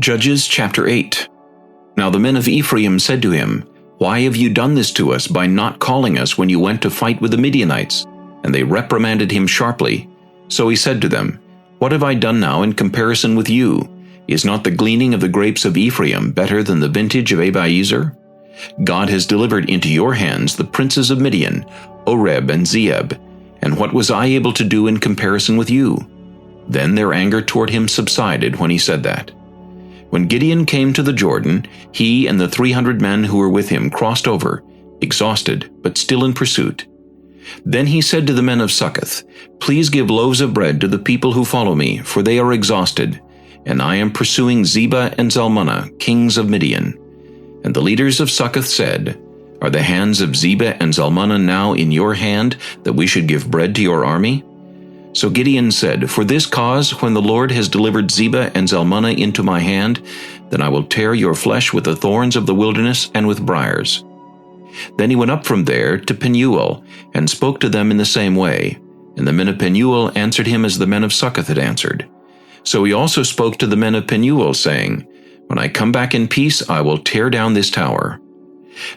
Judges chapter 8. Now the men of Ephraim said to him, Why have you done this to us by not calling us when you went to fight with the Midianites? And they reprimanded him sharply. So he said to them, What have I done now in comparison with you? Is not the gleaning of the grapes of Ephraim better than the vintage of Abiezer? God has delivered into your hands the princes of Midian, Oreb and Zeeb. And what was I able to do in comparison with you? Then their anger toward him subsided when he said that. When Gideon came to the Jordan, he and the 300 men who were with him crossed over, exhausted, but still in pursuit. Then he said to the men of Succoth, Please give loaves of bread to the people who follow me, for they are exhausted, and I am pursuing Zebah and Zalmunna, kings of Midian. And the leaders of Succoth said, Are the hands of Zebah and Zalmunna now in your hand, that we should give bread to your army? So Gideon said, For this cause, when the Lord has delivered Zebah and Zalmunna into my hand, then I will tear your flesh with the thorns of the wilderness and with briars. Then he went up from there to Penuel, and spoke to them in the same way. And the men of Penuel answered him as the men of Succoth had answered. So he also spoke to the men of Penuel, saying, When I come back in peace, I will tear down this tower.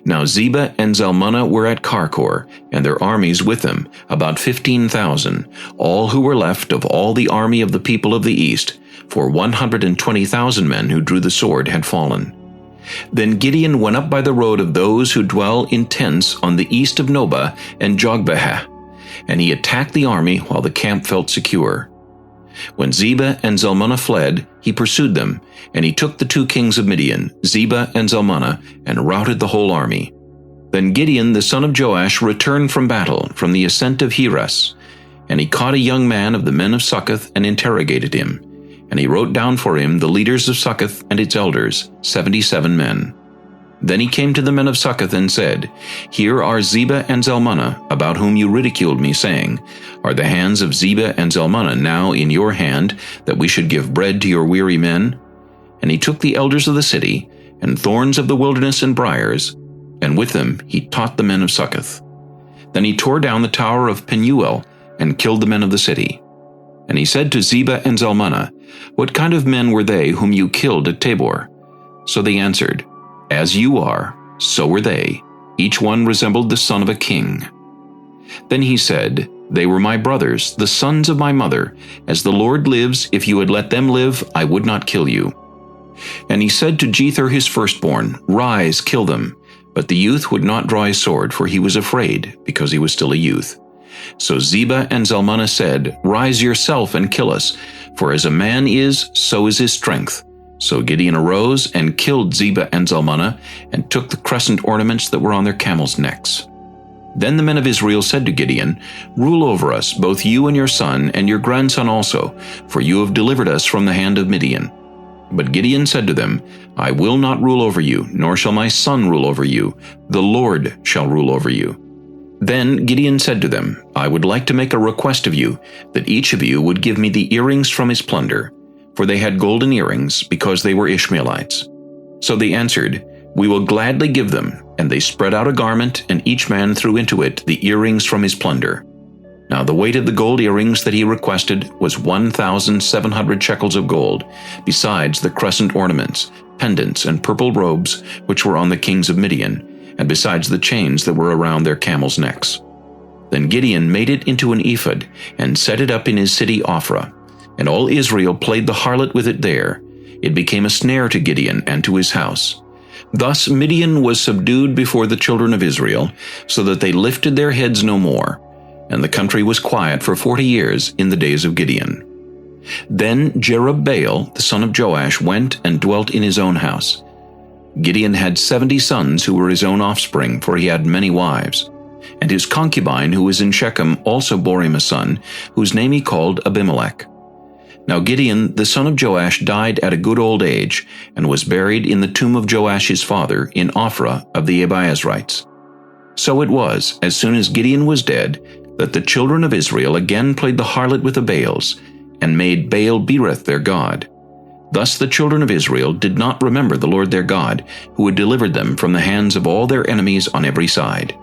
Now Zebah and Zalmunna were at Karkor, and their armies with them, about 15,000, all who were left of all the army of the people of the east, for 120,000 men who drew the sword had fallen. Then Gideon went up by the road of those who dwell in tents on the east of Nobah and Jogbehah, and he attacked the army while the camp felt secure. When Zebah and Zalmunna fled, he pursued them, and he took the 2 kings of Midian, Zebah and Zalmunna, and routed the whole army. Then Gideon the son of Joash returned from battle, from the Ascent of Heres, and he caught a young man of the men of Succoth and interrogated him. And he wrote down for him the leaders of Succoth and its elders, 77 men. Then he came to the men of Succoth and said, Here are Zebah and Zalmunna, about whom you ridiculed me, saying, Are the hands of Zebah and Zalmunna now in your hand, that we should give bread to your weary men? And he took the elders of the city, and thorns of the wilderness and briars, and with them he taught the men of Succoth. Then he tore down the tower of Penuel, and killed the men of the city. And he said to Zebah and Zalmunna, What kind of men were they whom you killed at Tabor? So they answered, As you are, so were they. Each one resembled the son of a king. Then he said, They were my brothers, the sons of my mother. As the Lord lives, if you had let them live, I would not kill you. And he said to Jether his firstborn, Rise, kill them. But the youth would not draw his sword, for he was afraid, because he was still a youth. So Zebah and Zalmunna said, Rise yourself and kill us, for as a man is, so is his strength. So Gideon arose and killed Zebah and Zalmunna, and took the crescent ornaments that were on their camels' necks. Then the men of Israel said to Gideon, Rule over us, both you and your son, and your grandson also, for you have delivered us from the hand of Midian. But Gideon said to them, I will not rule over you, nor shall my son rule over you. The Lord shall rule over you. Then Gideon said to them, I would like to make a request of you, that each of you would give me the earrings from his plunder. For they had golden earrings, because they were Ishmaelites. So they answered, We will gladly give them. And they spread out a garment, and each man threw into it the earrings from his plunder. Now the weight of the gold earrings that he requested was 1,700 shekels of gold, besides the crescent ornaments, pendants, and purple robes which were on the kings of Midian, and besides the chains that were around their camels' necks. Then Gideon made it into an ephod, and set it up in his city Ophrah. And all Israel played the harlot with it there. It became a snare to Gideon and to his house. Thus Midian was subdued before the children of Israel, so that they lifted their heads no more. And the country was quiet for 40 years in the days of Gideon. Then Jerubbaal, the son of Joash, went and dwelt in his own house. Gideon had 70 sons who were his own offspring, for he had many wives. And his concubine, who was in Shechem, also bore him a son, whose name he called Abimelech. Now Gideon, the son of Joash, died at a good old age, and was buried in the tomb of Joash his father, in Ophrah of the Abiezrites. So it was, as soon as Gideon was dead, that the children of Israel again played the harlot with the Baals, and made Baal-berith their god. Thus the children of Israel did not remember the Lord their God, who had delivered them from the hands of all their enemies on every side.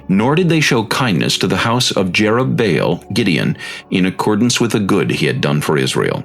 Nor did they show kindness to the house of Jerubbaal, Gideon, in accordance with the good he had done for Israel.